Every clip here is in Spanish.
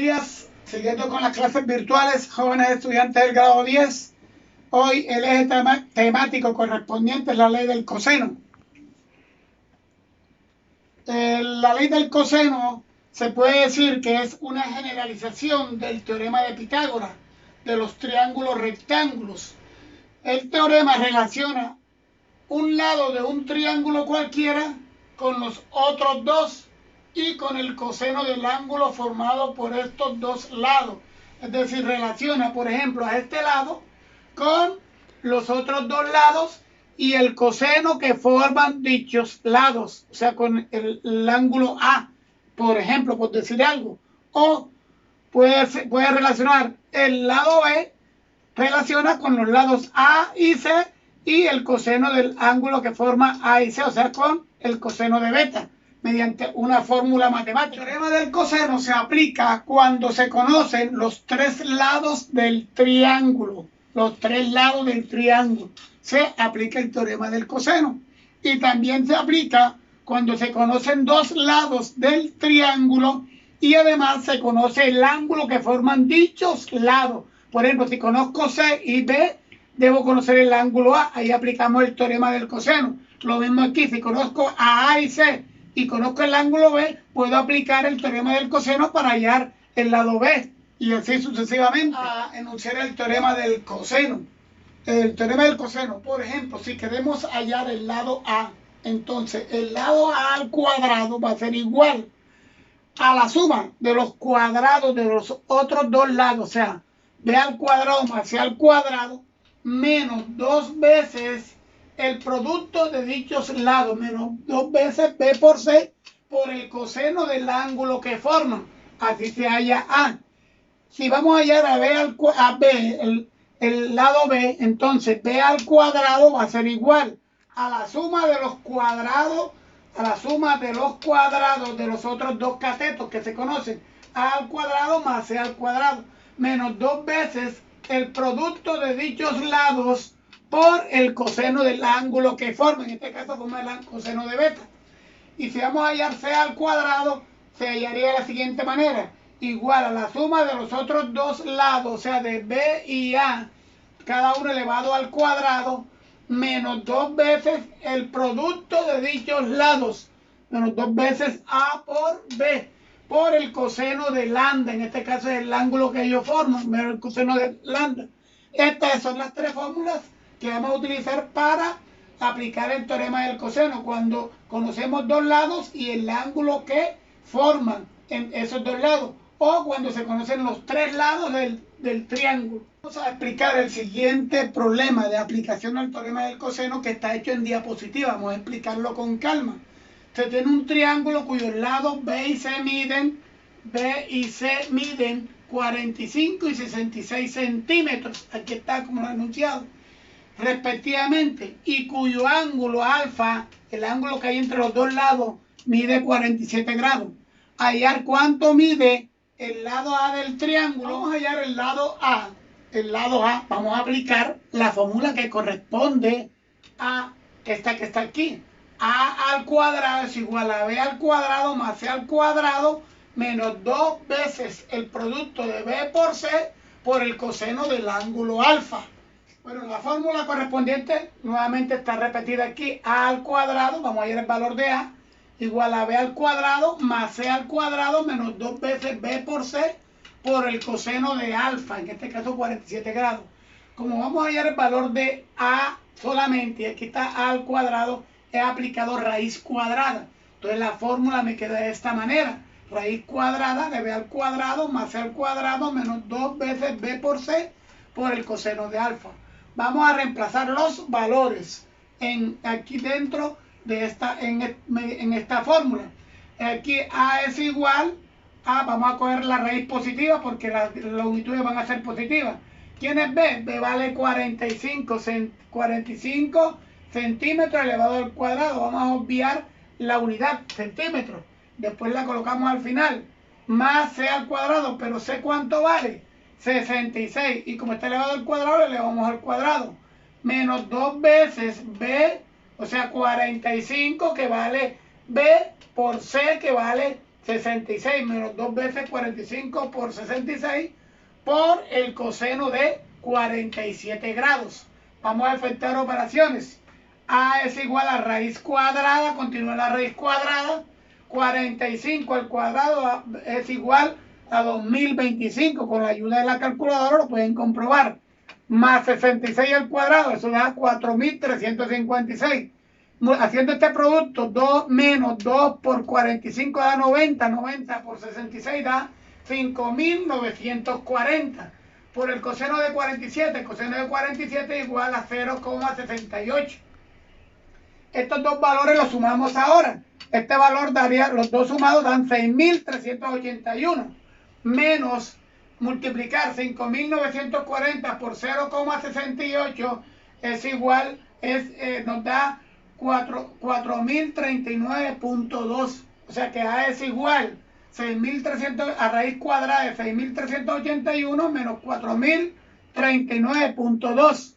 días, siguiendo con las clases virtuales, jóvenes estudiantes del grado 10. Hoy el eje temático correspondiente es la ley del coseno. La ley del coseno se puede decir que es una generalización del teorema de Pitágoras, de los triángulos rectángulos. El teorema relaciona un lado de un triángulo cualquiera con los otros dos y con el coseno del ángulo formado por estos dos lados. Es decir, relaciona, por ejemplo, a este lado con los otros dos lados y el coseno que forman dichos lados, o sea, con el ángulo A, por ejemplo, por decir algo. O puede relacionar el lado B, relaciona con los lados A y C y el coseno del ángulo que forma A y C, o sea, con el coseno de beta, mediante una fórmula matemática. El teorema del coseno se aplica cuando se conocen los tres lados del triángulo. Los tres lados del triángulo. Se aplica el teorema del coseno. Y también se aplica cuando se conocen dos lados del triángulo y además se conoce el ángulo que forman dichos lados. Por ejemplo, si conozco C y B, debo conocer el ángulo A. Ahí aplicamos el teorema del coseno. Lo mismo aquí, si conozco a y C y conozco el ángulo B, puedo aplicar el teorema del coseno para hallar el lado B. Y así sucesivamente. A enunciar el teorema del coseno. El teorema del coseno, por ejemplo, si queremos hallar el lado A, entonces el lado A al cuadrado va a ser igual a la suma de los cuadrados de los otros dos lados, o sea, B al cuadrado más C al cuadrado, menos dos veces el producto de dichos lados, menos dos veces B por C por el coseno del ángulo que forman. Así se halla A. Si vamos a hallar a B, el lado B, entonces B al cuadrado va a ser igual a la suma de los cuadrados, de los otros dos catetos que se conocen, A al cuadrado más C al cuadrado, menos dos veces el producto de dichos lados por el coseno del ángulo que forma, en este caso forma el coseno de beta. Y si vamos a hallar C al cuadrado, se hallaría de la siguiente manera, igual a la suma de los otros dos lados, o sea, de B y A, cada uno elevado al cuadrado, menos dos veces el producto de dichos lados, menos dos veces A por B, por el coseno de lambda, en este caso es el ángulo que ellos forman, menos el coseno de lambda. Estas son las tres fórmulas que vamos a utilizar para aplicar el teorema del coseno, cuando conocemos dos lados y el ángulo que forman en esos dos lados, o cuando se conocen los tres lados del triángulo. Vamos a explicar el siguiente problema de aplicación al teorema del coseno, que está hecho en diapositiva. Vamos a explicarlo con calma. Se tiene un triángulo cuyos lados B y C miden 45 y 66 centímetros. Aquí está como lo he anunciado, respectivamente, y cuyo ángulo alfa, el ángulo que hay entre los dos lados, mide 47 grados. Hallar cuánto mide el lado A del triángulo. Vamos a hallar el lado A. El lado A, vamos a aplicar la fórmula que corresponde a esta que está aquí. A al cuadrado es igual a B al cuadrado más C al cuadrado menos dos veces el producto de B por C por el coseno del ángulo alfa. Bueno, la fórmula correspondiente nuevamente está repetida aquí. A al cuadrado, vamos a hallar el valor de A, igual a B al cuadrado más C al cuadrado menos dos veces B por C por el coseno de alfa, en este caso 47 grados. Como vamos a hallar el valor de A solamente, y aquí está A al cuadrado, he aplicado raíz cuadrada. Entonces la fórmula me queda de esta manera. Raíz cuadrada de B al cuadrado más C al cuadrado menos dos veces B por C por el coseno de alfa. Vamos a reemplazar los valores aquí dentro de esta fórmula. Aquí A es igual a, vamos a coger la raíz positiva porque las unitudes van a ser positivas. ¿Quién es B? B vale 45 centímetros elevado al cuadrado. Vamos a obviar la unidad, centímetros. Después la colocamos al final. Más C al cuadrado, pero C ¿cuánto vale? 66. Y como está elevado al cuadrado, le elevamos al cuadrado. Menos dos veces B, o sea 45, que vale B por C, que vale 66 menos 2 veces 45 por 66 por el coseno de 47 grados. Vamos a efectuar operaciones. A es igual a raíz cuadrada, continúa la raíz cuadrada, 45 al cuadrado es igual a 2025. Con la ayuda de la calculadora lo pueden comprobar. Más 66 al cuadrado, eso da 4356. Haciendo este producto, 2 menos 2 por 45 da 90, 90 por 66 da 5940. Por el coseno de 47, el coseno de 47 es igual a 0,68. Estos dos valores los sumamos ahora. Este valor daría, los dos sumados dan 6.381 menos multiplicar 5.940 por 0,68 es igual, nos da 4.039.2. O sea que A es igual 6.300 a raíz cuadrada de 6.381 menos 4.039.2.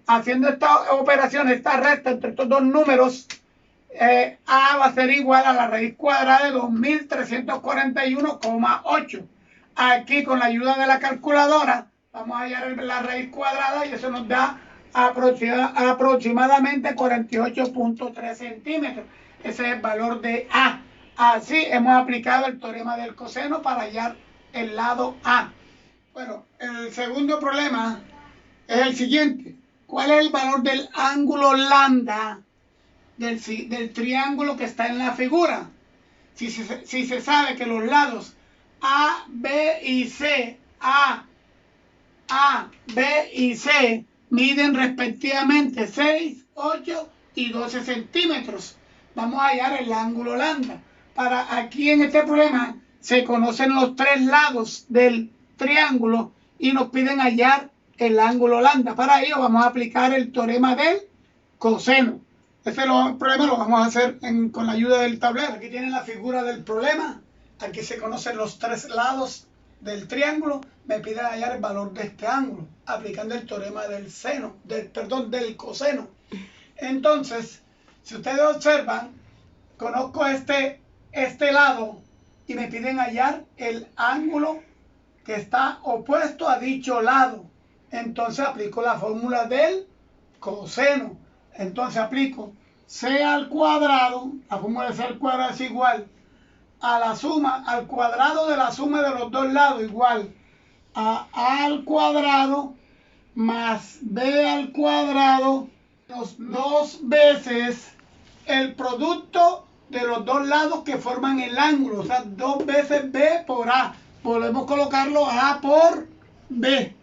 Haciendo esta operación, esta resta entre estos dos números, A va a ser igual a la raíz cuadrada de 2.341,8. Aquí con la ayuda de la calculadora vamos a hallar la raíz cuadrada y eso nos da aproximadamente 48.3 centímetros. Ese es el valor de A. Así hemos aplicado el teorema del coseno para hallar el lado A. Bueno, el segundo problema es el siguiente. ¿Cuál es el valor del ángulo lambda del triángulo que está en la figura? Si se sabe que los lados A, B y C, A, B y C miden respectivamente 6, 8 y 12 centímetros. Vamos a hallar el ángulo lambda. Para aquí en este problema se conocen los tres lados del triángulo y nos piden hallar el ángulo lambda. Para ello vamos a aplicar el teorema del coseno. Este problema lo vamos a hacer con la ayuda del tablero. Aquí tienen la figura del problema. Aquí se conocen los tres lados del triángulo. Me piden hallar el valor de este ángulo aplicando el teorema del del coseno. Entonces, si ustedes observan, conozco este lado y me piden hallar el ángulo que está opuesto a dicho lado. Entonces aplico la fórmula del coseno. Entonces aplico C al cuadrado, la fórmula de C al cuadrado es igual a la suma, al cuadrado de la suma de los dos lados, igual a A al cuadrado más B al cuadrado, menos 2 veces el producto de los dos lados que forman el ángulo, o sea, 2 veces B por A. Podemos colocarlo A por B,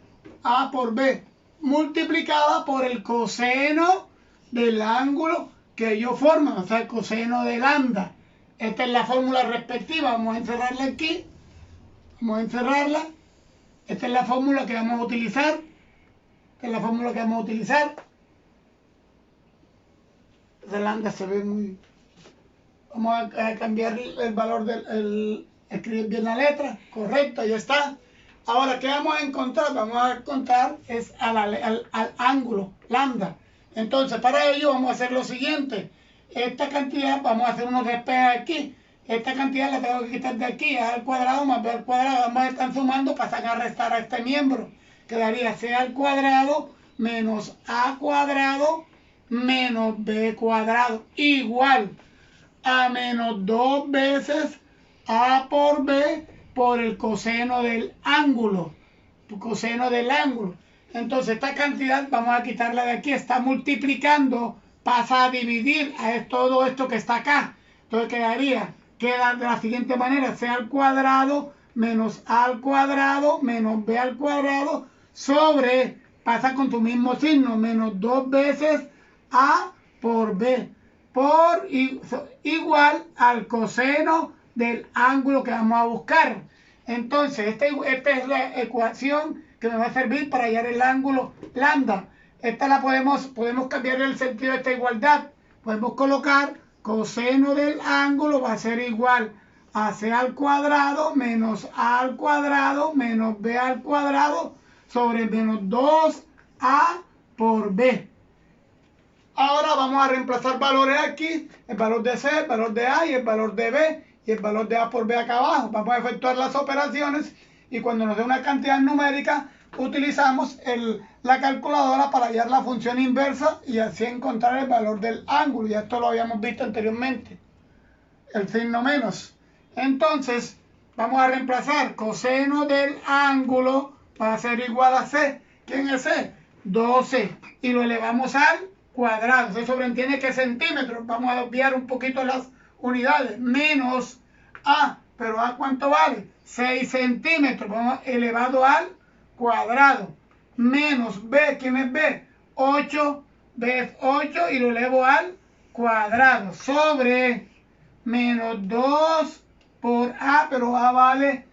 multiplicada por el coseno del ángulo que ellos forman, o sea, el coseno de lambda. Esta es la fórmula respectiva, vamos a encerrarla aquí, esta es la fórmula que vamos a utilizar, esa lambda se ve muy... Vamos a cambiar el valor escribir bien la letra, correcto, ya está. Ahora, ¿qué vamos a encontrar? Vamos a encontrar es al ángulo lambda. Entonces, para ello vamos a hacer lo siguiente. Esta cantidad, vamos a hacer unos despejes aquí. Esta cantidad la tengo que quitar de aquí, A al cuadrado más B al cuadrado. Vamos a estar sumando para sacar restar a este miembro. Quedaría C al cuadrado menos A cuadrado menos B cuadrado. Igual a menos 2 veces A por B por el coseno del ángulo. Entonces esta cantidad vamos a quitarla de aquí, está multiplicando, pasa a dividir todo esto que está acá. Entonces queda de la siguiente manera, C al cuadrado menos A al cuadrado menos B al cuadrado sobre, pasa con tu mismo signo, menos 2 veces A por B por igual al coseno del ángulo que vamos a buscar. Entonces, esta es la ecuación que me va a servir para hallar el ángulo lambda. Esta podemos cambiar el sentido de esta igualdad. Podemos colocar coseno del ángulo va a ser igual a C al cuadrado menos A al cuadrado menos B al cuadrado sobre menos 2A por B. Ahora vamos a reemplazar valores aquí, el valor de C, el valor de A y el valor de B, y el valor de A por B acá abajo. Vamos a efectuar las operaciones y cuando nos dé una cantidad numérica utilizamos la calculadora para hallar la función inversa y así encontrar el valor del ángulo. Ya esto lo habíamos visto anteriormente, el signo menos. Entonces vamos a reemplazar coseno del ángulo va a ser igual a C. ¿Quién es C? 12. Y lo elevamos al cuadrado. Se sobreentiende que es centímetros. Vamos a obviar un poquito las unidades. Menos A. ¿Pero A cuánto vale? 6 centímetros. Vamos elevado al cuadrado. Menos B. ¿Quién es B? 8. B es 8 y lo elevo al cuadrado. Sobre menos 2 por A, pero A vale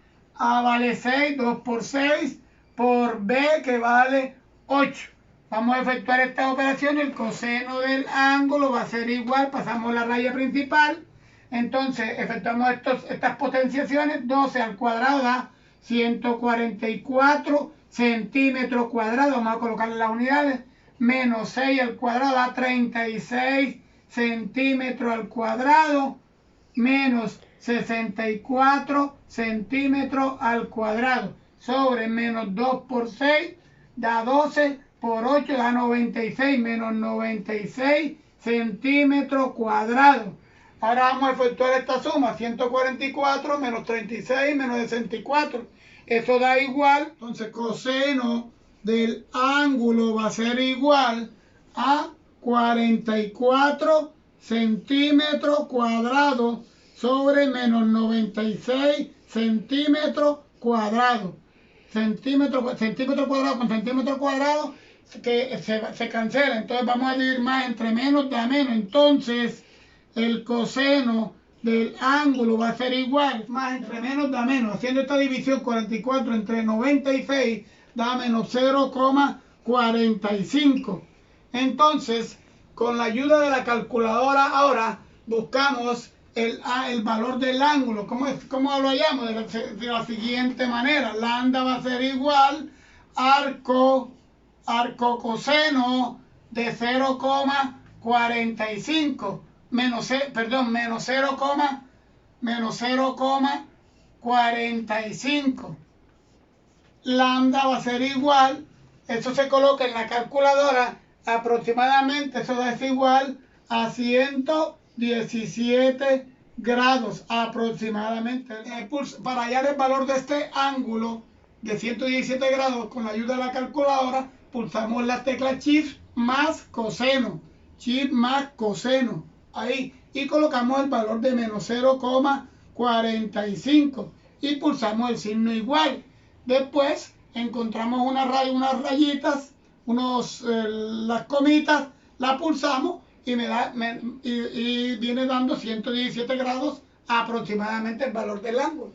6, 2 por 6 por B que vale 8. Vamos a efectuar esta operación, el coseno del ángulo va a ser igual, pasamos la raya principal, entonces efectuamos estas potenciaciones, 12 al cuadrado da 144 centímetros cuadrados, vamos a colocarle las unidades, menos 6 al cuadrado da 36 centímetros al cuadrado, menos 64 centímetros al cuadrado, sobre menos 2 por 6 da 12 por 8 da 96, menos 96 centímetros cuadrados. Ahora vamos a efectuar esta suma, 144 menos 36 menos 64. Eso da igual, entonces coseno del ángulo va a ser igual a 44 centímetros cuadrados sobre menos 96 centímetros cuadrados. Centímetro cuadrado con centímetro cuadrado que se cancela. Entonces vamos a dividir más entre menos da menos. Entonces el coseno del ángulo va a ser igual. Más entre menos da menos. Haciendo esta división, 44 entre 96 da menos 0,45. Entonces, con la ayuda de la calculadora ahora buscamos el valor del ángulo. ¿Cómo lo hallamos? De la siguiente manera. Lambda va a ser igual arco coseno de 0,45 menos 0,45. Lambda va a ser igual, eso se coloca en la calculadora, aproximadamente eso es igual a 117 grados aproximadamente. Para hallar el valor de este ángulo de 117 grados con la ayuda de la calculadora, pulsamos la tecla Shift más coseno, Shift más coseno, ahí, y colocamos el valor de menos 0,45 y pulsamos el signo igual. Después encontramos unas rayitas, las comitas, la pulsamos y viene dando 117 grados aproximadamente el valor del ángulo.